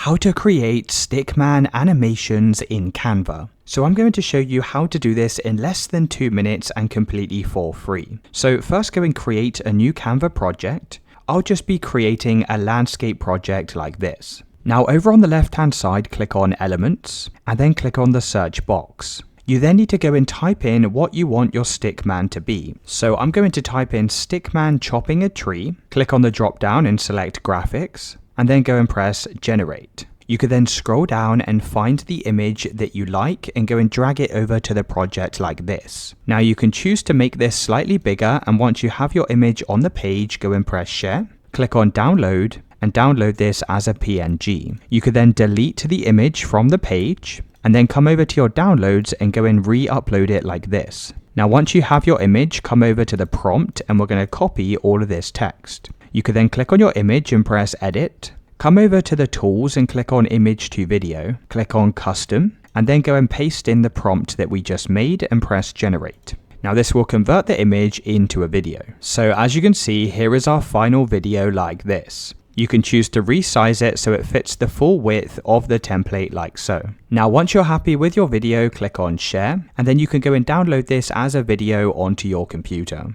How to create Stickman animations in Canva. So I'm going to show you how to do this in less than 2 minutes and completely for free. So first go and create a new Canva project. I'll just be creating a landscape project like this. Now over on the left hand side, click on Elements and then click on the search box. You then need to go and type in what you want your Stickman to be. So I'm going to type in Stickman chopping a tree, click on the drop down and select graphics, and then go and press generate. You could then scroll down and find the image that you like and go and drag it over to the project like this. Now you can choose to make this slightly bigger, and once you have your image on the page, go and press share, click on download and download this as a PNG. You could then delete the image from the page and then come over to your downloads and go and re-upload it like this. Now once you have your image, come over to the prompt and we're going to copy all of this text. You could then click on your image and press edit, come over to the tools and click on image to video, click on custom, and then go and paste in the prompt that we just made and press generate. Now this will convert the image into a video. So as you can see, here is our final video like this. You can choose to resize it so it fits the full width of the template like so. Now once you're happy with your video, click on share, and then you can go and download this as a video onto your computer.